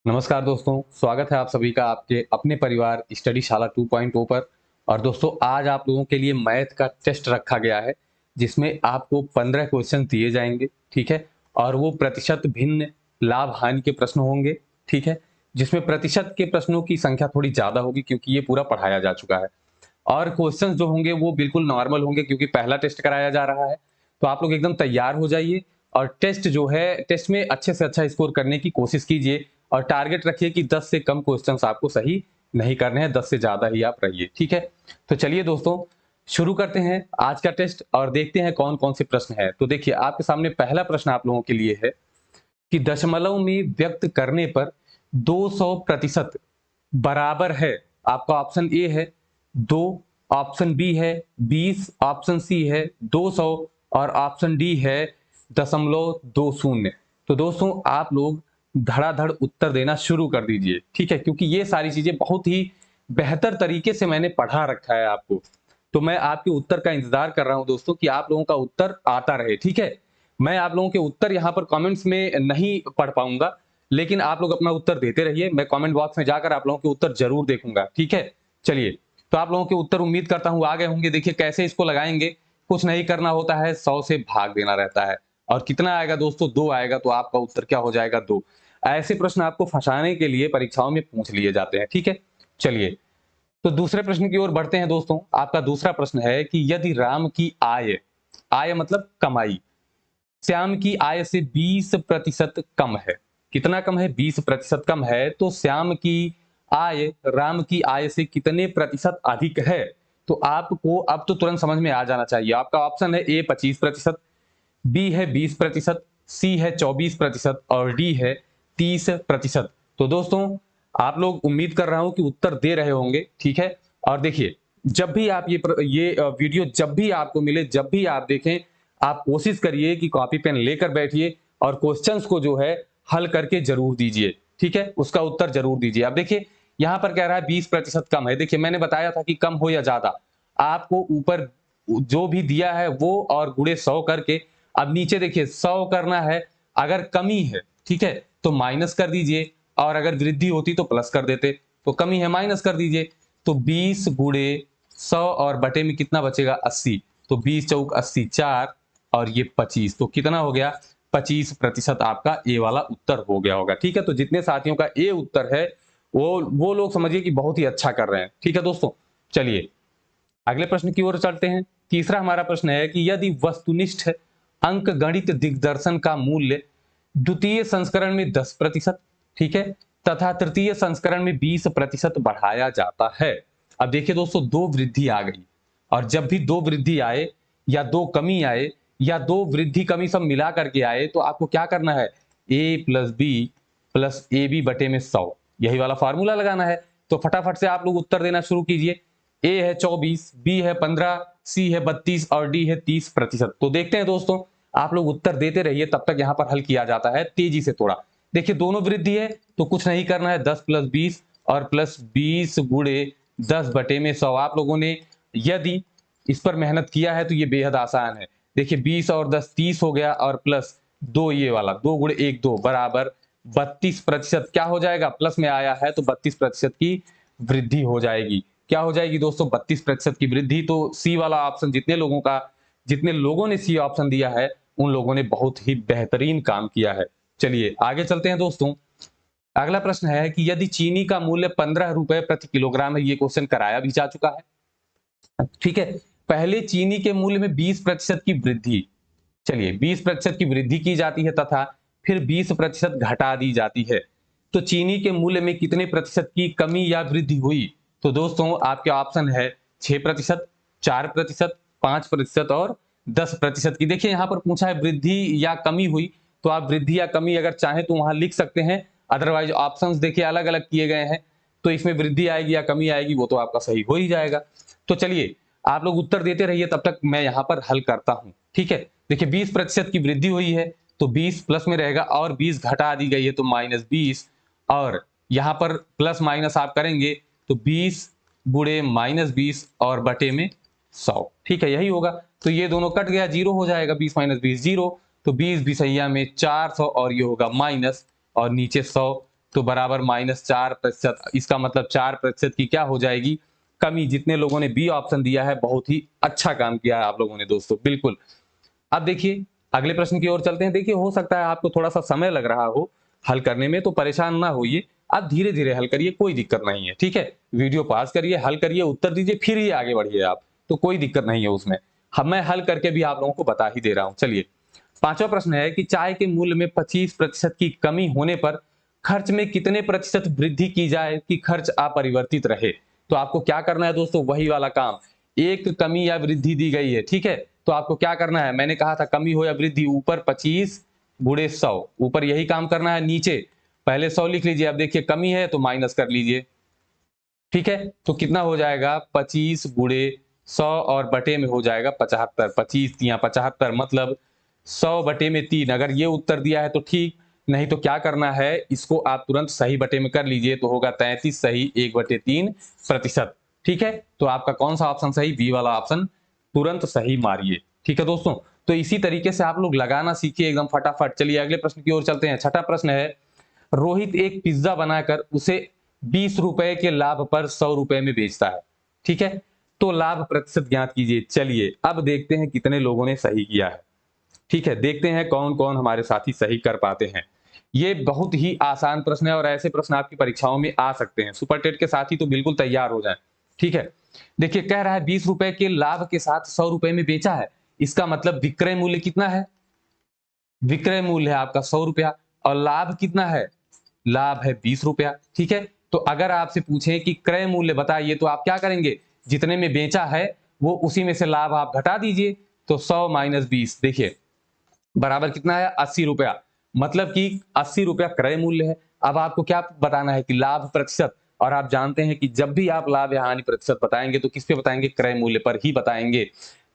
नमस्कार दोस्तों, स्वागत है आप सभी का आपके अपने परिवार स्टडी शाला 2.0 पर। और दोस्तों आज आप लोगों के लिए मैथ का टेस्ट रखा गया है जिसमें आपको 15 क्वेश्चन दिए जाएंगे। ठीक है। और वो प्रतिशत भिन्न लाभ हानि के प्रश्न होंगे। ठीक है। जिसमें प्रतिशत के प्रश्नों की संख्या थोड़ी ज्यादा होगी क्योंकि ये पूरा पढ़ाया जा चुका है। और क्वेश्चंस जो होंगे वो बिल्कुल नॉर्मल होंगे क्योंकि पहला टेस्ट कराया जा रहा है। तो आप लोग एकदम तैयार हो जाइए और टेस्ट जो है टेस्ट में अच्छे से अच्छा स्कोर करने की कोशिश कीजिए। और टारगेट रखिए कि 10 से कम क्वेश्चंस आपको सही नहीं करने हैं, 10 से ज्यादा ही आप रहिए। ठीक है। तो चलिए दोस्तों शुरू करते हैं आज का टेस्ट और देखते हैं कौन कौन से प्रश्न है। तो देखिए आपके सामने पहला प्रश्न आप लोगों के लिए है कि दशमलव में व्यक्त करने पर 200% बराबर है। आपका ऑप्शन ए है 2, ऑप्शन बी है 20, ऑप्शन सी है 200 और ऑप्शन डी है 0.20। तो दोस्तों आप लोग धड़ाधड़ उत्तर देना शुरू कर दीजिए। ठीक है, क्योंकि ये सारी चीजें बहुत ही बेहतर तरीके से मैंने पढ़ा रखा है आपको। तो मैं आपके उत्तर का इंतजार कर रहा हूं दोस्तों कि आप लोगों का उत्तर आता रहे। ठीक है। मैं आप लोगों के उत्तर यहाँ पर कमेंट्स में नहीं पढ़ पाऊंगा, लेकिन आप लोग अपना उत्तर देते रहिए। मैं कमेंट बॉक्स में जाकर आप लोगों के उत्तर जरूर देखूंगा। ठीक है। चलिए, तो आप लोगों के उत्तर उम्मीद करता हूं आ गए होंगे। देखिए कैसे इसको लगाएंगे, कुछ नहीं करना होता है, 100 से भाग देना रहता है। और कितना आएगा दोस्तों, 2 आएगा, तो आपका उत्तर क्या हो जाएगा, 2। ऐसे प्रश्न आपको फंसाने के लिए परीक्षाओं में पूछ लिए जाते हैं। ठीक है। चलिए, तो दूसरे प्रश्न की ओर बढ़ते हैं दोस्तों। आपका दूसरा प्रश्न है कि यदि राम की आय, आय मतलब कमाई, श्याम की आय से 20% कम है। कितना कम है, 20% कम है। तो श्याम की आय राम की आय से कितने प्रतिशत अधिक है। तो आपको अब तो तुरंत समझ में आ जाना चाहिए। आपका ऑप्शन है ए 25%, बी है 20%, सी है 24% और डी है 30%। तो दोस्तों आप लोग, उम्मीद कर रहा हूं कि उत्तर दे रहे होंगे। ठीक है। और देखिए, जब भी आप ये वीडियो जब भी आपको मिले, जब भी आप देखें, आप कोशिश करिए कि कॉपी पेन लेकर बैठिए और क्वेश्चंस को जो है हल करके जरूर दीजिए। ठीक है, उसका उत्तर जरूर दीजिए। अब देखिए यहां पर कह रहा है 20% कम है। देखिए मैंने बताया था कि कम हो या ज्यादा, आपको ऊपर जो भी दिया है वो और गुणे 100 करके, अब नीचे देखिए 100 करना है। अगर कमी है, ठीक है, तो माइनस कर दीजिए, और अगर वृद्धि होती तो प्लस कर देते। तो कमी है, माइनस कर दीजिए। तो 20 गुणे 100 और बटे में कितना बचेगा, 80। तो 20 चौक 80, 4 और ये 25। तो कितना हो गया, 25% आपका ए वाला उत्तर हो गया होगा। ठीक है। तो जितने साथियों का ए उत्तर है वो लोग समझिए कि बहुत ही अच्छा कर रहे हैं। ठीक है दोस्तों, चलिए अगले प्रश्न की ओर चलते हैं। तीसरा हमारा प्रश्न है कि यदि वस्तुनिष्ठ अंक गणित दिग्दर्शन का मूल्य द्वितीय संस्करण में 10%, ठीक है, तथा तृतीय संस्करण में 20% बढ़ाया जाता है। अब देखिए दोस्तों, दो वृद्धि आ गई, और जब भी दो वृद्धि आए या दो कमी आए या दो वृद्धि कमी सब मिला करके आए, तो आपको क्या करना है, a plus B plus A B बटे में 100, यही वाला फॉर्मूला लगाना है। तो फटाफट से आप लोग उत्तर देना शुरू कीजिए। ए है 24, बी है 15, सी है 32 और डी है 30%। तो देखते हैं दोस्तों, आप लोग उत्तर देते रहिए, तब तक यहां पर हल किया जाता है तेजी से थोड़ा। देखिए दोनों वृद्धि है तो कुछ नहीं करना है, 10 प्लस 20 और प्लस 20 गुणे 10 बटे में 100। आप लोगों ने यदि इस पर मेहनत किया है तो ये बेहद आसान है। देखिए 20 और 10 30 हो गया, और प्लस 2 ये वाला 2 गुणे 1 2 बराबर 32%। क्या हो जाएगा, प्लस में आया है तो 32% की वृद्धि हो जाएगी। क्या हो जाएगी दोस्तों, 32% की वृद्धि। तो सी वाला ऑप्शन, जितने लोगों ने सी ऑप्शन दिया है उन लोगों ने बहुत ही बेहतरीन काम किया है। चलिए आगे चलते हैं दोस्तों। अगला प्रश्न है कि यदि चीनी का मूल्य 15 रुपए प्रति किलोग्राम है, ये क्वेश्चन कराया भी जा चुका है। ठीक है। पहले चीनी के मूल्य में 20% की वृद्धि, चलिए 20% की वृद्धि की जाती है तथा फिर 20% घटा दी जाती है। तो चीनी के मूल्य में कितने प्रतिशत की कमी या वृद्धि हुई। तो दोस्तों आपके ऑप्शन है 6%, 4%, 5% और 10% की। देखिए यहां पर पूछा है वृद्धि या कमी हुई, तो आप वृद्धि या कमी अगर चाहें तो वहां लिख सकते हैं। अदरवाइज ऑप्शंस देखिए अलग अलग किए गए हैं, तो इसमें वृद्धि आएगी या कमी आएगी वो तो आपका सही हो ही जाएगा। तो चलिए आप लोग उत्तर देते रहिए, तब तक मैं यहां पर हल करता हूं। ठीक है। देखिए 20% की वृद्धि हुई है तो 20 प्लस में रहेगा, और 20 घटा दी गई है तो -20, और यहां पर प्लस माइनस आप करेंगे तो 20 गुणे -20 और बटे में 100। ठीक है, यही होगा। तो ये दोनों कट गया, जीरो हो जाएगा, 20 - 20 जीरो। तो 20 बिसैया में 400 और ये होगा माइनस, और नीचे 100। तो बराबर -4%। इसका मतलब 4% की क्या हो जाएगी, कमी। जितने लोगों ने बी ऑप्शन दिया है बहुत ही अच्छा काम किया है आप लोगों ने दोस्तों, बिल्कुल। अब देखिए अगले प्रश्न की ओर चलते हैं। देखिए हो सकता है आपको थोड़ा सा समय लग रहा हो हल करने में, तो परेशान ना होइए, आप धीरे धीरे हल करिए, कोई दिक्कत नहीं है, ठीक है। वीडियो पॉज करिए, हल करिए, उत्तर दीजिए, फिर ही आगे बढ़िए आप, तो कोई दिक्कत नहीं है उसमें। हम मैं हल करके भी आप लोगों को बता ही दे रहा हूं। चलिए पांचवा प्रश्न है कि चाय के मूल्य में 25% की कमी होने पर खर्च में कितने प्रतिशत वृद्धि की जाए कि खर्च अपरिवर्तित रहे। तो आपको क्या करना है दोस्तों, वही वाला काम। एक कमी या वृद्धि दी गई है, ठीक है, तो आपको क्या करना है, मैंने कहा था कमी हो या वृद्धि, ऊपर 25 गुणे 100, ऊपर यही काम करना है, नीचे पहले 100 लिख लीजिए। अब देखिए कमी है तो माइनस कर लीजिए, ठीक है। तो कितना हो जाएगा, 25 गुणे 100 और बटे में हो जाएगा 75। 25 या 75 मतलब 100 बटे में 3। अगर ये उत्तर दिया है तो ठीक, नहीं तो क्या करना है, इसको आप तुरंत सही बटे में कर लीजिए, तो होगा 33 सही 1/3%। ठीक है, तो आपका कौन सा ऑप्शन सही, बी वाला ऑप्शन तुरंत सही मारिए। ठीक है दोस्तों, तो इसी तरीके से आप लोग लगाना सीखिए एकदम फटाफट। चलिए अगले प्रश्न की ओर चलते हैं। छठा प्रश्न है, रोहित एक पिज्जा बनाकर उसे 20 रुपए के लाभ पर 100 रुपए में बेचता है, ठीक है। तो लाभ प्रतिशत ज्ञात कीजिए। चलिए अब देखते हैं कितने लोगों ने सही किया है, ठीक है, देखते हैं कौन कौन हमारे साथी सही कर पाते हैं। ये बहुत ही आसान प्रश्न है और ऐसे प्रश्न आपकी परीक्षाओं में आ सकते हैं। सुपर टेट के साथी तो बिल्कुल तैयार हो जाएं, ठीक है। देखिए कह रहा है 20 रुपए के लाभ के साथ 100 रुपए में बेचा है, इसका मतलब विक्रय मूल्य कितना है, विक्रय मूल्य है आपका 100 रुपया, और लाभ कितना है, लाभ है 20 रुपया, ठीक है। तो अगर आपसे पूछे कि क्रय मूल्य बताइए, तो आप क्या करेंगे, जितने में बेचा है वो उसी में से लाभ आप घटा दीजिए। तो 100 माइनस 20 देखिए बराबर कितना है, 80 रुपया, मतलब कि 80 रुपया क्रय मूल्य है। अब आपको क्या बताना है कि लाभ प्रतिशत, और आप जानते हैं कि जब भी आप लाभ या हानि प्रतिशत बताएंगे तो किस पे बताएंगे, क्रय मूल्य पर ही बताएंगे।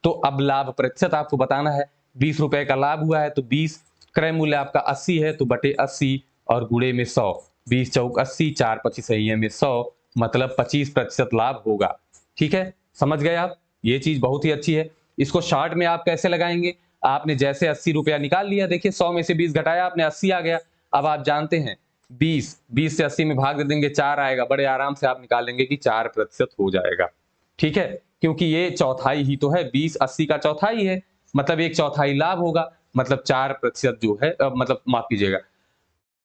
तो अब लाभ प्रतिशत आपको बताना है, 20 रुपए का लाभ हुआ है तो 20, क्रय मूल्य आपका 80 है तो बटे 80 और गुणे में 100, 20 चौक 80, 4 25 में 100, मतलब 25% लाभ होगा। ठीक है, समझ गए आप, ये चीज बहुत ही अच्छी है। इसको शॉर्ट में आप कैसे लगाएंगे, आपने जैसे 80 रुपया निकाल लिया, देखिए 100 में से 20 घटाया आपने, 80 आ गया। अब आप जानते हैं 20 से 80 में भाग दे देंगे, 4 आएगा, बड़े आराम से आप निकाल लेंगे कि 4% हो जाएगा। ठीक है, क्योंकि ये चौथाई ही तो है, 20 80 का चौथाई है, मतलब एक चौथाई लाभ होगा, मतलब 4% जो है, मतलब माफ कीजिएगा,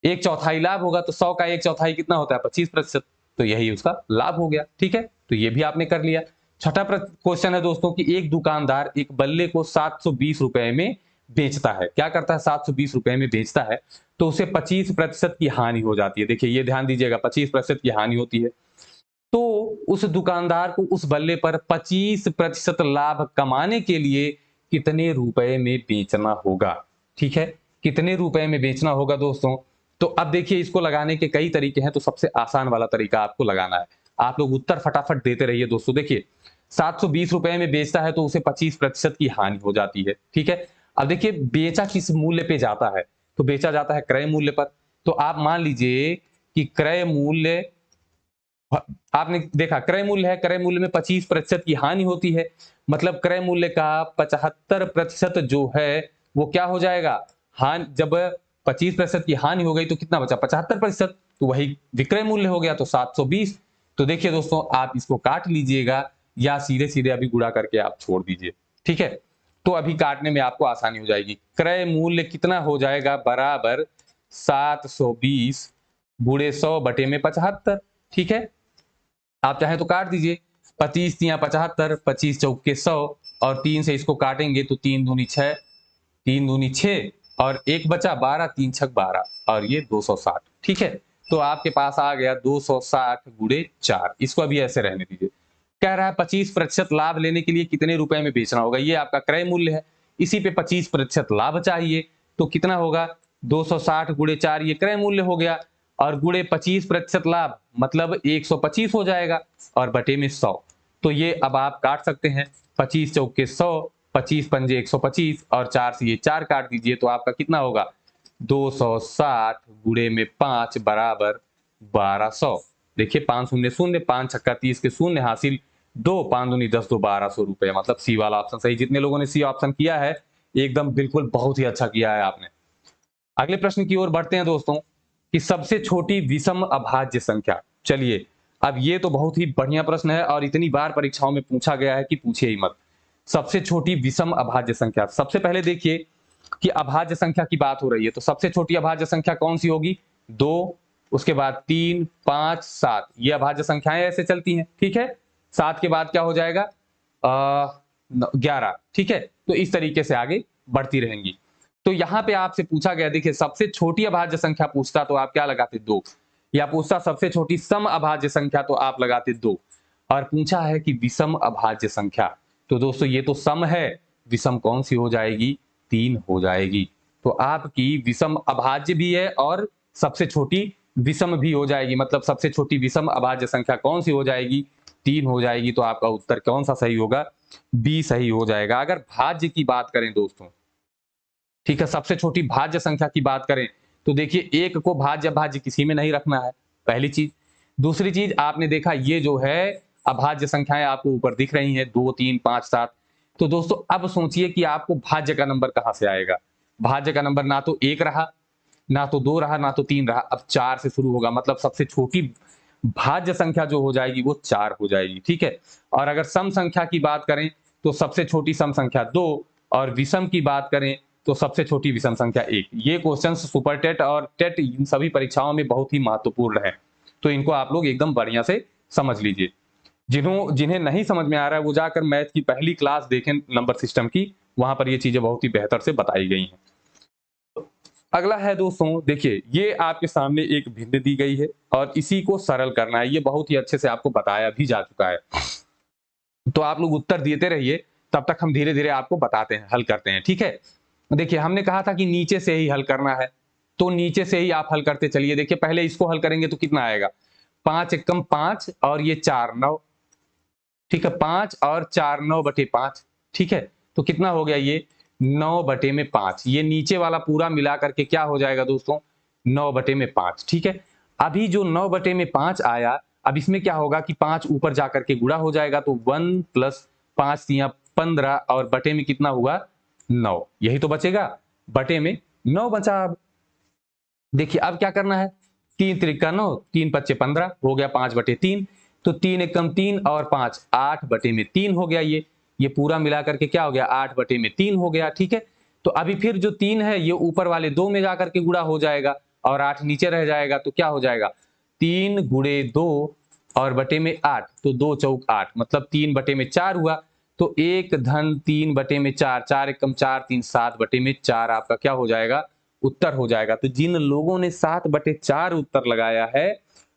एक चौथाई लाभ होगा, तो 100 का एक चौथाई कितना होता है, 25%, तो यही उसका लाभ हो गया। ठीक है, तो ये भी आपने कर लिया। छठा क्वेश्चन है दोस्तों कि एक दुकानदार एक बल्ले को 720 रुपए में बेचता है, क्या करता है, 720 रुपए में बेचता है, तो उसे 25% की हानि हो जाती है। देखिए ये ध्यान दीजिएगा, 25% की हानि होती है, तो उस दुकानदार को उस बल्ले पर 25% लाभ कमाने के लिए कितने रुपए में बेचना होगा। ठीक है, कितने रुपए में बेचना होगा दोस्तों। तो अब देखिए इसको लगाने के कई तरीके हैं, तो सबसे आसान वाला तरीका आपको लगाना है। आप लोग उत्तर फटाफट देते रहिए दोस्तों। देखिए 720 रुपए में बेचता है तो उसे 25% की हानि हो जाती है, ठीक है। अब देखिए बेचा किस मूल्य पे जाता है, तो बेचा जाता है क्रय मूल्य पर। तो आप मान लीजिए कि क्रय मूल्य, आपने देखा क्रय मूल्य है, क्रय मूल्य में 25% की हानि होती है, मतलब क्रय मूल्य का 75% जो है वो क्या हो जाएगा, हानि। जब 25% की हानि हो गई तो कितना बचा, 75%, तो वही विक्रय मूल्य हो गया, तो 720। तो देखिए दोस्तों आप इसको काट लीजिएगा या सीधे सीधे अभी गुणा करके आप छोड़ दीजिए, ठीक है। तो अभी काटने में आपको आसानी हो जाएगी। क्रय मूल्य कितना हो जाएगा, बराबर 720 गुणे 100 बटे में 75, ठीक है। आप चाहे तो काट दीजिए, 25 या 75, 25 चौके 100, और 3 से इसको काटेंगे तो 3 दूनी 6, 3 दूनी 6, और एक बचा 12, 3 छक 12, और ये 260, ठीक है। तो आपके पास आ गया 260 गुणे 4। इसको अभी ऐसे रहने दीजिए। कह रहा है 25% लाभ लेने के लिए कितने रुपए में बेचना होगा, ये आपका क्रय मूल्य है, इसी पे 25% लाभ चाहिए, तो कितना होगा, 260 गुणे 4, ये क्रय मूल्य हो गया, और गुणे 25% लाभ मतलब 125 हो जाएगा, और बटे में 100। तो ये अब आप काट सकते हैं, 25 चौके 100, 25 पंजे 125, और 4 से ये 4 काट दीजिए, तो आपका कितना होगा, 260 गुणे में 5 बराबर 1200। देखिए 5 शून्य शून्य, 5 छक्का 30 के शून्य हासिल, 2 5 दूनी 10, 2 1200 रुपए, मतलब सी वाला ऑप्शन सही। जितने लोगों ने सी ऑप्शन किया है एकदम बिल्कुल बहुत ही अच्छा किया है आपने। अगले प्रश्न की ओर बढ़ते हैं दोस्तों। कि सबसे छोटी विषम अभाज्य संख्या। चलिए, अब ये तो बहुत ही बढ़िया प्रश्न है और इतनी बार परीक्षाओं में पूछा गया है कि पूछिए ही मत। सबसे छोटी विषम अभाज्य संख्या, सबसे पहले देखिए कि अभाज्य संख्या की बात हो रही है, तो सबसे छोटी अभाज्य संख्या कौन सी होगी? 2, उसके बाद 3, 5, 7, ये अभाज्य संख्याएं ऐसे चलती हैं, ठीक है। 7 के बाद क्या हो जाएगा? 11, ठीक है। तो इस तरीके से आगे बढ़ती रहेंगी। तो यहां पे आपसे पूछा गया, देखिए सबसे छोटी अभाज्य संख्या पूछता तो आप क्या लगाते? 2, या पूछता सबसे छोटी सम अभाज्य संख्या तो आप लगाते 2, और पूछा है कि विषम अभाज्य संख्या, तो दोस्तों ये तो सम है, विषम कौन सी हो जाएगी? 3 हो जाएगी। तो आपकी विषम अभाज्य भी है और सबसे छोटी विषम भी हो जाएगी, मतलब सबसे छोटी विषम अभाज्य संख्या कौन सी हो जाएगी? 3 हो जाएगी। तो आपका उत्तर कौन सा सही होगा? बी सही हो जाएगा। अगर भाज्य की बात करें दोस्तों, ठीक है, सबसे छोटी भाज्य संख्या की बात करें तो देखिए एक को भाज्य भाज्य किसी में नहीं रखना है, पहली चीज। दूसरी चीज, आपने देखा ये जो है अभाज्य संख्याएं आपको ऊपर दिख रही हैं 2, 3, 5, 7। तो दोस्तों अब सोचिए कि आपको भाज्य का नंबर कहां से आएगा? भाज्य का नंबर ना तो 1 रहा, ना तो 2 रहा, ना तो 3 रहा, अब 4 से शुरू होगा, मतलब सबसे छोटी भाज्य संख्या जो हो जाएगी वो 4 हो जाएगी, ठीक है। और अगर सम संख्या की बात करें तो सबसे छोटी सम संख्या 2, और विषम की बात करें तो सबसे छोटी विषम संख्या 1। ये क्वेश्चन सुपर टेट और टेट इन सभी परीक्षाओं में बहुत ही महत्वपूर्ण है, तो इनको आप लोग एकदम बढ़िया से समझ लीजिए। जिन्हें नहीं समझ में आ रहा है वो जाकर मैथ की पहली क्लास देखें नंबर सिस्टम की, वहां पर ये चीजें बहुत ही बेहतर से बताई गई हैं। अगला है दोस्तों, देखिए ये आपके सामने एक भिन्न दी गई है और इसी को सरल करना है, ये बहुत ही अच्छे से आपको बताया भी जा चुका है। तो आप लोग उत्तर देते रहिए, तब तक हम धीरे धीरे आपको बताते हैं, हल करते हैं, ठीक है। देखिए हमने कहा था कि नीचे से ही हल करना है, तो नीचे से ही आप हल करते चलिए। देखिए पहले इसको हल करेंगे तो कितना आएगा? 5 एकम 5 और ये 4 9, ठीक है। 5 और 4 9/5, ठीक है। तो कितना हो गया ये? 9/5। ये नीचे वाला पूरा मिला करके क्या हो जाएगा दोस्तों? 9/5, ठीक है। अभी जो 9/5 आया, अब इसमें क्या होगा कि 5 ऊपर जाकर के गुणा हो जाएगा, तो 1 + 5 × 15 और बटे में कितना हुआ? 9, यही तो बचेगा, बटे में 9 बचा। अब देखिए अब क्या करना है? 3 त्रिका 9, 3 पच्चे 15 हो गया 5/3। तो 3 एकम 3 और 5 8/3 हो गया। ये पूरा मिला करके क्या हो गया? 8/3 हो गया, ठीक है। तो अभी फिर जो 3 है ये ऊपर वाले 2 में जाकर के गुणा हो जाएगा और 8 नीचे रह जाएगा, तो क्या हो जाएगा? 3 × 2 और बटे में 8, तो 2 चौक 8, मतलब 3/4 हुआ। तो 1 धन 3/4, 4 एकम 4 3 7/4 आपका क्या हो जाएगा? उत्तर हो जाएगा। तो जिन लोगों ने 7/4 उत्तर लगाया है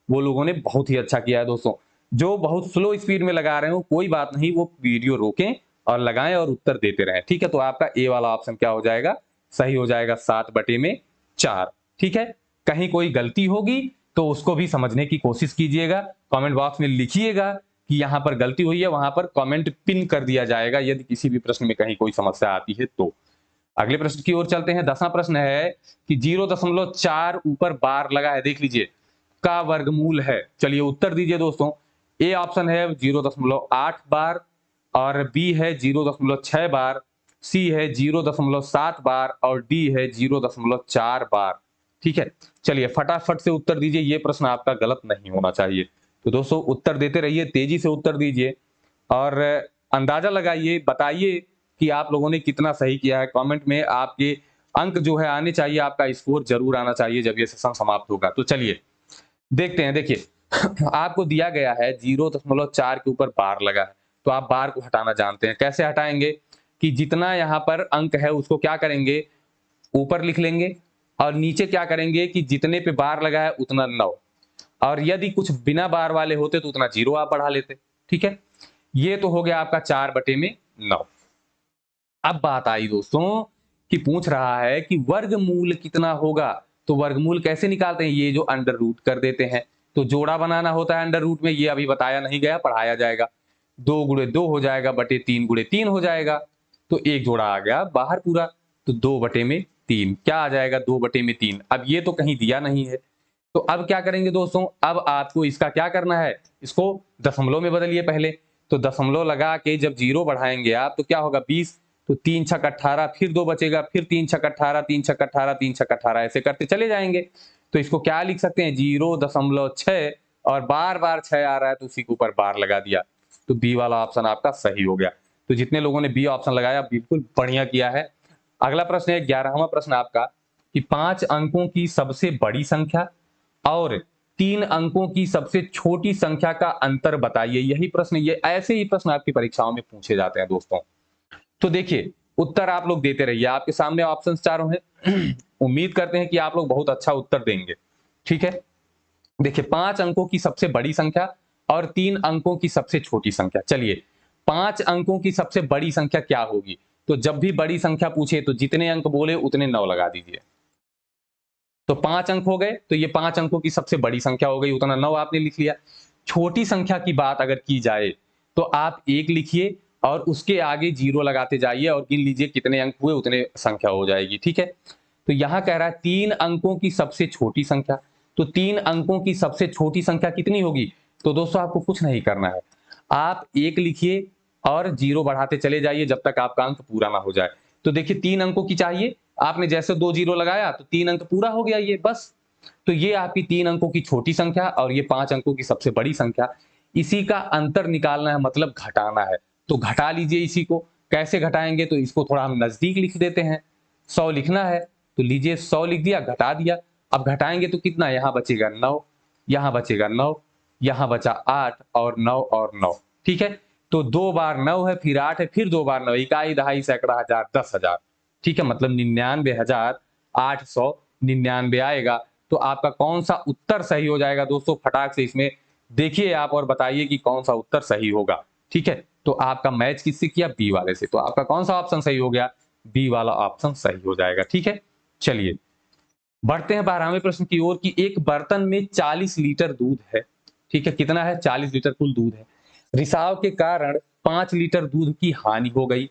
वो लोगों ने बहुत ही अच्छा किया है दोस्तों। जो बहुत स्लो स्पीड में लगा रहे हो कोई बात नहीं, वो वीडियो रोकें और लगाएं और उत्तर देते रहें, ठीक है। तो आपका ए वाला ऑप्शन क्या हो जाएगा? सही हो जाएगा, 7/4, ठीक है। कहीं कोई गलती होगी तो उसको भी समझने की कोशिश कीजिएगा, कमेंट बॉक्स में लिखिएगा कि यहाँ पर गलती हुई है, वहां पर कमेंट पिन कर दिया जाएगा यदि किसी भी प्रश्न में कहीं कोई समस्या आती है तो। अगले प्रश्न की ओर चलते हैं। 10वां प्रश्न है कि 0.4 ऊपर बार लगा है, देख लीजिए, का वर्गमूल है। चलिए उत्तर दीजिए दोस्तों। ए ऑप्शन है 0.8 बार, और बी है 0.6 बार, सी है 0.7 बार और डी है 0.4 बार, ठीक है। चलिए फटाफट से उत्तर दीजिए, ये प्रश्न आपका गलत नहीं होना चाहिए। तो दोस्तों उत्तर देते रहिए, तेजी से उत्तर दीजिए और अंदाजा लगाइए, बताइए कि आप लोगों ने कितना सही किया है। कमेंट में आपके अंक जो है आने चाहिए, आपका स्कोर जरूर आना चाहिए जब ये सेशन समाप्त होगा। तो चलिए देखते हैं। देखिए आपको दिया गया है 0.4 के ऊपर बार लगा है, तो आप बार को हटाना जानते हैं। कैसे हटाएंगे? कि जितना यहाँ पर अंक है उसको क्या करेंगे? ऊपर लिख लेंगे, और नीचे क्या करेंगे कि जितने पे बार लगा है उतना 9, और यदि कुछ बिना बार वाले होते तो उतना 0 आप बढ़ा लेते, ठीक है। ये तो हो गया आपका 4/9। अब बात आई दोस्तों कि पूछ रहा है कि वर्गमूल कितना होगा। तो वर्गमूल कैसे निकालते हैं? ये जो अंडर रूट कर देते हैं, तो जोड़ा बनाना होता है अंडर रूट में, ये अभी बताया नहीं गया, पढ़ाया जाएगा। 2 × 2 हो जाएगा, बटे 3 × 3 हो जाएगा, तो एक जोड़ा आ गया बाहर पूरा, तो 2/3 क्या आ जाएगा? 2/3। अब ये तो कहीं दिया नहीं है, तो अब क्या करेंगे दोस्तों? अब आपको इसका क्या करना है? इसको दशमलव में बदलिए पहले। तो दशमलव लगा के जब 0 बढ़ाएंगे आप तो क्या होगा? 20, तो 3 × 6 = 18, फिर 2 बचेगा, फिर 3 × 6 = 18, 3 × 6 = 18, 3 × 6 = 18, ऐसे करते चले जाएंगे। तो इसको क्या लिख सकते हैं 0.6 और बार बार 6 आ रहा है तो उसी के ऊपर बार लगा दिया, तो बी वाला ऑप्शन आपका सही हो गया। तो जितने लोगों ने बी ऑप्शन लगाया बिल्कुल बढ़िया किया है। अगला प्रश्न है 11वां प्रश्न आपका कि 5 अंकों की सबसे बड़ी संख्या और 3 अंकों की सबसे छोटी संख्या का अंतर बताइए। यही प्रश्न, ये ऐसे ही प्रश्न आपकी परीक्षाओं में पूछे जाते हैं दोस्तों। तो देखिए उत्तर आप लोग देते रहिए, आपके सामने ऑप्शंस चारों हैं। उम्मीद करते हैं कि आप लोग बहुत अच्छा उत्तर देंगे। ठीक है, देखिए 5 अंकों की सबसे बड़ी संख्या और 3 अंकों की सबसे छोटी संख्या। चलिए 5 अंकों की सबसे बड़ी संख्या क्या होगी, तो जब भी बड़ी संख्या पूछे तो जितने अंक बोले उतने 9 लगा दीजिए। तो 5 अंक हो गए, तो ये 5 अंकों की सबसे बड़ी संख्या हो गई, उतना 9 आपने लिख लिया। छोटी संख्या की बात अगर की जाए तो आप 1 लिखिए और उसके आगे 0 लगाते जाइए और गिन लीजिए कितने अंक हुए, उतने संख्या हो जाएगी। ठीक है, तो यहां कह रहा है 3 अंकों की सबसे छोटी संख्या, तो 3 अंकों की सबसे छोटी संख्या कितनी होगी, तो दोस्तों आपको कुछ नहीं करना है, आप 1 लिखिए और 0 बढ़ाते चले जाइए जब तक आपका अंक पूरा ना हो जाए। तो देखिए 3 अंकों की चाहिए, आपने जैसे 2 0 लगाया तो 3 अंक पूरा हो गया ये बस। तो ये आपकी 3 अंकों की छोटी संख्या और ये 5 अंकों की सबसे बड़ी संख्या, इसी का अंतर निकालना है, मतलब घटाना है। तो घटा लीजिए इसी को, कैसे घटाएंगे, तो इसको थोड़ा हम नजदीक लिख देते हैं। 100 लिखना है तो लीजिए 100 लिख दिया, घटा दिया। अब घटाएंगे तो कितना, यहां बचेगा 9, यहां बचेगा 9, यहां बचा 8 और 9 और 9। ठीक है, तो 2 बार 9 है, फिर 8 है, फिर 2 बार 9, इकाई दहाई सैकड़ा हजार 10,000। ठीक है, मतलब 99,899 आएगा। तो आपका कौन सा उत्तर सही हो जाएगा दोस्तों, फटाक से इसमें देखिए आप और बताइए कि कौन सा उत्तर सही होगा। ठीक है, तो आपका मैच किससे किया, बी वाले से, तो आपका कौन सा ऑप्शन सही हो गया, बी वाला ऑप्शन सही हो जाएगा। ठीक है, चलिए बढ़ते हैं 12वें प्रश्न की ओर कि एक बर्तन में 40 लीटर दूध है। ठीक है, कितना है, 40 लीटर कुल दूध है। रिसाव के कारण 5 लीटर दूध की हानि हो गई।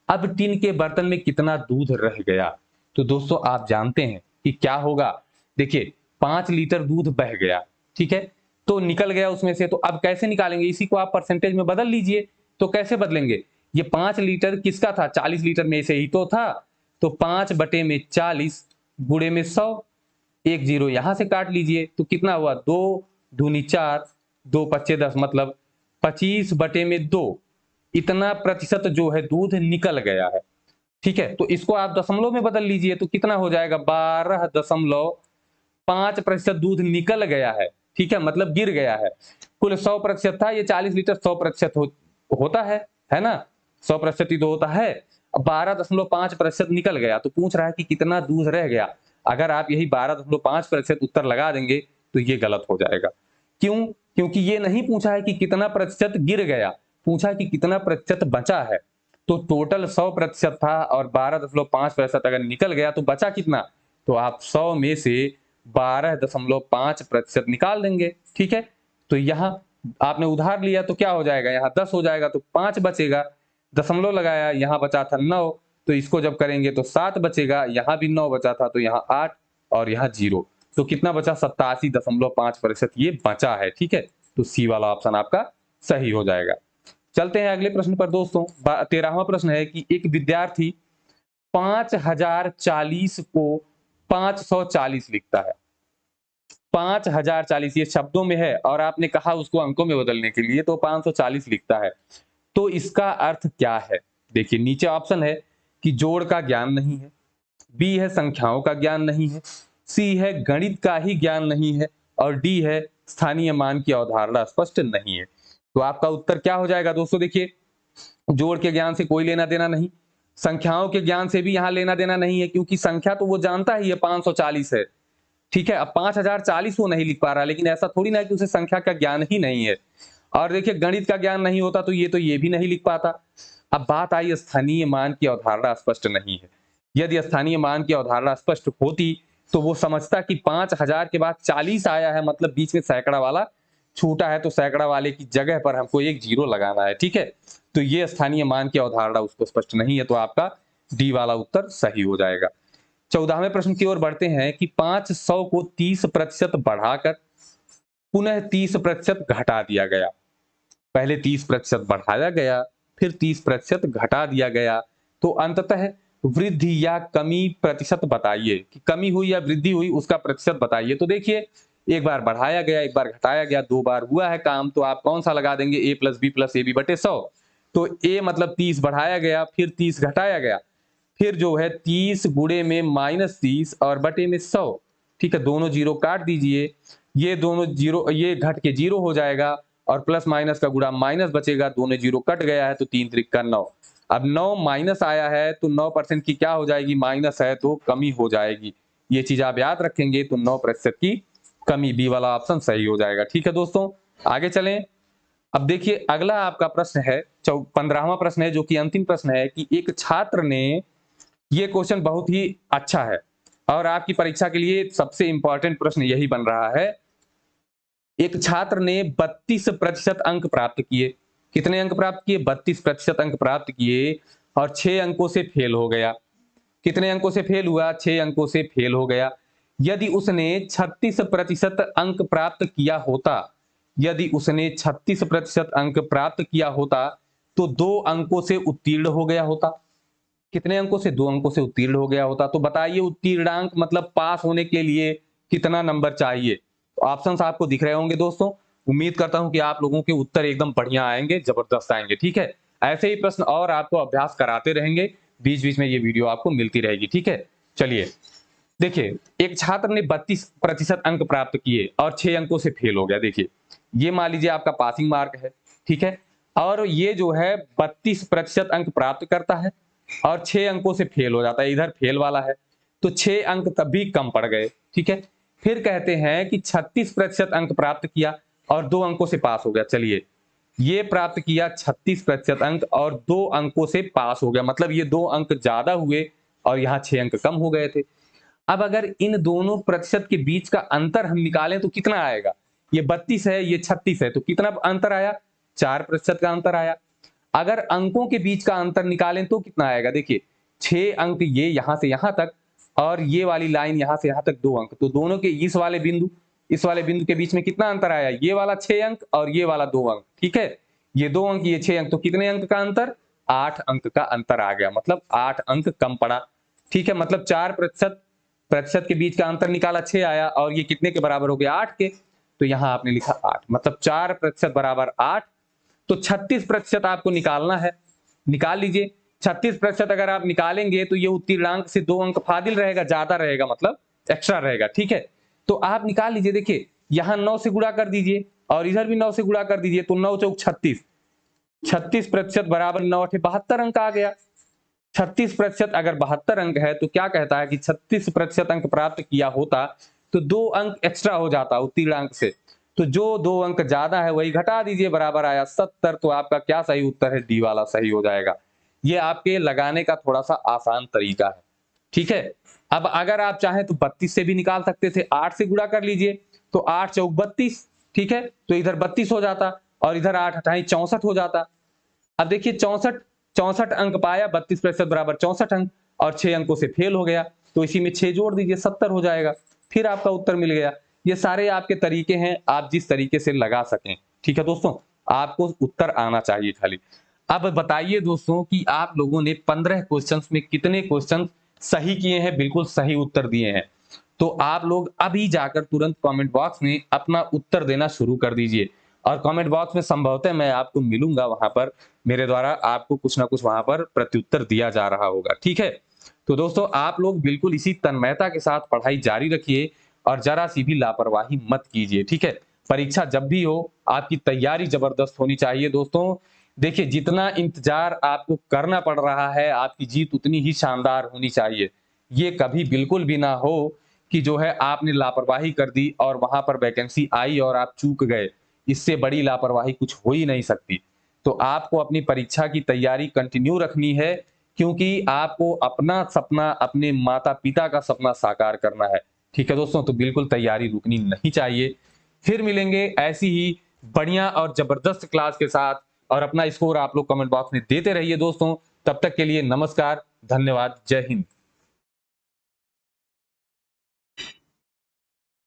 अब टिन के बर्तन में कितना दूध रह गया, तो दोस्तों आप जानते हैं कि क्या होगा। देखिए 5 लीटर दूध बह गया, ठीक है, तो निकल गया उसमें से, तो अब कैसे निकालेंगे, इसी को आप परसेंटेज में बदल लीजिए। तो कैसे बदलेंगे, ये 5 लीटर किसका था, 40 लीटर में से ही तो था, तो 5 बटे में 40 गुणे में 100, एक जीरो यहां से काट लीजिए तो कितना हुआ, 2 दूनी 4, 2 पच्चे 10, मतलब 25 बटे में 2, इतना प्रतिशत जो है दूध निकल गया है। ठीक है, तो इसको आप दशमलव में बदल लीजिए तो कितना हो जाएगा, 12.5% दूध निकल गया है। ठीक है, मतलब गिर गया है। कुल 100% था, ये 40 लीटर 100% होता है ना, 100% ही तो होता है। अब 12.5% निकल गया, तो पूछ रहा है कि कितना दूध रह गया। अगर आप यही 12.5% उत्तर लगा देंगे तो ये गलत हो जाएगा। क्यों, क्योंकि ये नहीं पूछा है कि कितना प्रतिशत गिर गया, पूछा है कि कितना प्रतिशत बचा है। तो टोटल 100% था और 12.5% अगर निकल गया तो बचा कितना, तो आप 100 में से 12.5% निकाल देंगे। ठीक है, तो यहां आपने उधार लिया तो क्या हो जाएगा, यहाँ 10 हो जाएगा तो 5 बचेगा, दशमलव लगाया, यहाँ बचा था 9, तो इसको जब करेंगे तो 7 बचेगा, यहाँ भी 9 बचा था तो यहाँ 8 और यहाँ 0, तो कितना बचा, 87.5% ये बचा है। ठीक है, तो सी वाला ऑप्शन आपका सही हो जाएगा। चलते हैं अगले प्रश्न पर दोस्तों। 13वां प्रश्न है कि एक विद्यार्थी 5040 को 540 लिखता है। 5040 ये शब्दों में है और आपने कहा उसको अंकों में बदलने के लिए, तो 540 लिखता है, तो इसका अर्थ क्या है। देखिए नीचे ऑप्शन है कि जोड़ का ज्ञान नहीं है, बी है संख्याओं का ज्ञान नहीं है, सी है गणित का ही ज्ञान नहीं है, और डी है स्थानीय मान की अवधारणा स्पष्ट नहीं है। तो आपका उत्तर क्या हो जाएगा दोस्तों, देखिए जोड़ के ज्ञान से कोई लेना देना नहीं, संख्याओं के ज्ञान से भी यहां लेना देना नहीं है, क्योंकि संख्या तो वो जानता ही है 540 है। ठीक है, अब 5040 वो नहीं लिख पा रहा, लेकिन ऐसा थोड़ी ना है कि उसे संख्या का ज्ञान ही नहीं है। और देखिए गणित का ज्ञान नहीं होता तो ये भी नहीं लिख पाता। अब बात आई स्थानीय मान की अवधारणा स्पष्ट नहीं है। यदि स्थानीय मान की अवधारणा स्पष्ट होती तो वो समझता कि 5000 के बाद 40 आया है, मतलब बीच में सैकड़ा वाला छूटा है, तो सैकड़ा वाले की जगह पर हमको एक जीरो लगाना है। ठीक है, तो ये स्थानीय मान की अवधारणा उसको स्पष्ट नहीं है, तो आपका डी वाला उत्तर सही हो जाएगा। 14वें प्रश्न की ओर बढ़ते हैं कि 500 को 30% बढ़ाकर पुनः 30% घटा दिया गया। पहले 30% बढ़ाया गया, फिर 30% घटा दिया गया, तो अंततः वृद्धि या कमी प्रतिशत बताइए, कि कमी हुई या वृद्धि हुई उसका प्रतिशत बताइए। तो देखिए, एक बार बढ़ाया गया, एक बार घटाया गया, 2 बार हुआ है काम, तो आप कौन सा लगा देंगे, a plus B plus A B बटे 100। तो a मतलब 30 बढ़ाया गया, फिर 30 घटाया गया, फिर जो है 30 गुणे में -30 और बटे में 100। ठीक है, दोनों जीरो काट दीजिए, ये दोनों जीरो, ये घट के जीरो हो जाएगा और प्लस माइनस का गुणा माइनस बचेगा, दोनों जीरो कट गया है तो 3 त्रिक का 9। अब 9 माइनस आया है तो 9% की क्या हो जाएगी, माइनस है तो कमी हो जाएगी। ये चीज आप याद रखेंगे तो 9% की कमी, बी वाला ऑप्शन सही हो जाएगा। ठीक है दोस्तों, आगे चलें। अब देखिए अगला आपका प्रश्न है 15वां प्रश्न है, जो कि अंतिम प्रश्न है कि एक छात्र ने, ये क्वेश्चन बहुत ही अच्छा है और आपकी परीक्षा के लिए सबसे इंपॉर्टेंट प्रश्न यही बन रहा है। एक छात्र ने 32% अंक प्राप्त किए। कितने अंक प्राप्त किए, 32% अंक प्राप्त किए और 6 अंकों से फेल हो गया। कितने अंकों से फेल हुआ, 6 अंकों से फेल हो गया। यदि उसने 36% अंक प्राप्त किया होता, यदि उसने 36% अंक प्राप्त किया होता तो 2 अंकों से उत्तीर्ण हो गया होता। कितने अंकों से, 2 अंकों से उत्तीर्ण हो गया होता। तो बताइए उत्तीर्णांक मतलब पास होने के लिए कितना नंबर चाहिए। तो ऑप्शंस आपको दिख रहे होंगे दोस्तों। उम्मीद करता हूं कि आप लोगों के उत्तर एकदम बढ़िया आएंगे, जबरदस्त आएंगे। ठीक है, ऐसे ही प्रश्न और आपको अभ्यास कराते रहेंगे, बीच बीच में ये वीडियो आपको मिलती रहेगी। ठीक है, चलिए देखिए, एक छात्र ने 32% अंक प्राप्त किए और 6 अंकों से फेल हो गया। देखिए, ये मान लीजिए आपका पासिंग मार्क है। ठीक है, और ये जो है 32% अंक प्राप्त करता है और 6 अंकों से फेल हो जाता है, इधर फेल वाला है तो 6 अंक तब भी कम पड़ गए। ठीक है, फिर कहते हैं कि 36% अंक प्राप्त किया और 2 अंकों से पास हो गया। चलिए, ये प्राप्त किया 36% अंक और 2 अंकों से पास हो गया, मतलब ये 2 अंक ज्यादा हुए और यहाँ 6 अंक कम हो गए थे। अब अगर इन दोनों प्रतिशत के बीच का अंतर हम निकालें तो कितना आएगा, ये 32 है, ये 36 है, तो कितना अंतर आया, 4% का अंतर आया। अगर अंकों के बीच का अंतर निकालें तो कितना आएगा, देखिए 6 अंक ये यहां से यहां तक और ये वाली लाइन यहां से यहां तक 2 अंक, तो दोनों के इस वाले बिंदु के बीच में कितना अंतर आया, ये वाला 6 अंक और ये वाला 2 अंक। ठीक है, ये 2 अंक, ये 6 अंक, तो कितने अंक का अंतर, 8 अंक का अंतर आ गया, मतलब 8 अंक कम पड़ा। ठीक है, मतलब 4% के बीच का अंतर निकाला, 6 आया और ये कितने के बराबर हो गया, 8 के। तो यहां आपने लिखा 8, मतलब 4% बराबर 8। तो 36% आपको निकालना है, निकाल लीजिए। 36% अगर आप निकालेंगे तो ये उत्तीर्णांक से 2 अंक फाजिल रहेगा, ज्यादा रहेगा, मतलब एक्स्ट्रा रहेगा। ठीक है, तो आप निकाल लीजिए। देखिए, यहां 9 से गुणा कर दीजिए और इधर भी 9 से गुणा कर दीजिए, तो 9 चौक 36, 36% बराबर 9 अठे 72 अंक आ गया। 36% अगर 72 अंक है तो क्या कहता है कि 36% अंक प्राप्त किया होता तो 2 अंक एक्स्ट्रा हो जाता उत्तीर्णांक से, तो जो 2 अंक ज्यादा है वही घटा दीजिए, बराबर आया 70। तो आपका क्या सही उत्तर है, डी वाला सही हो जाएगा। ये आपके लगाने का थोड़ा सा आसान तरीका है। ठीक है, अब अगर आप चाहें तो 32 से भी निकाल सकते थे, 8 से गुणा कर लीजिए, तो 8 चौक 32। ठीक है, तो इधर 32 हो जाता और इधर 8 हटाई 64 हो जाता। अब देखिए 64 अंक पाया, 32% बराबर 64 अंक और 6 अंकों से फेल हो गया, तो इसी में 6 जोड़ दीजिए, 70 हो जाएगा। फिर आपका उत्तर मिल गया। ये सारे आपके तरीके हैं, आप जिस तरीके से लगा सकें। ठीक है दोस्तों, आपको उत्तर आना चाहिए खाली। अब बताइए दोस्तों कि आप लोगों ने 15 क्वेश्चंस में कितने क्वेश्चन सही किए हैं, बिल्कुल सही उत्तर दिए हैं। तो आप लोग अभी जाकर तुरंत कमेंट बॉक्स में अपना उत्तर देना शुरू कर दीजिए और कमेंट बॉक्स में संभवतः मैं आपको मिलूंगा, वहां पर मेरे द्वारा आपको कुछ ना कुछ वहां पर प्रत्युत्तर दिया जा रहा होगा। ठीक है, तो दोस्तों आप लोग बिल्कुल इसी तन्मयता के साथ पढ़ाई जारी रखिए और जरा सी भी लापरवाही मत कीजिए। ठीक है, परीक्षा जब भी हो आपकी तैयारी जबरदस्त होनी चाहिए दोस्तों। देखिए, जितना इंतजार आपको करना पड़ रहा है, आपकी जीत उतनी ही शानदार होनी चाहिए। ये कभी बिल्कुल भी ना हो कि जो है आपने लापरवाही कर दी और वहां पर वैकेंसी आई और आप चूक गए। इससे बड़ी लापरवाही कुछ हो ही नहीं सकती। तो आपको अपनी परीक्षा की तैयारी कंटिन्यू रखनी है, क्योंकि आपको अपना सपना, अपने माता पिता का सपना साकार करना है। ठीक है दोस्तों, तो बिल्कुल तैयारी रुकनी नहीं चाहिए। फिर मिलेंगे ऐसी ही बढ़िया और जबरदस्त क्लास के साथ, और अपना स्कोर आप लोग कमेंट बॉक्स में देते रहिए दोस्तों। तब तक के लिए नमस्कार, धन्यवाद, जय हिंद।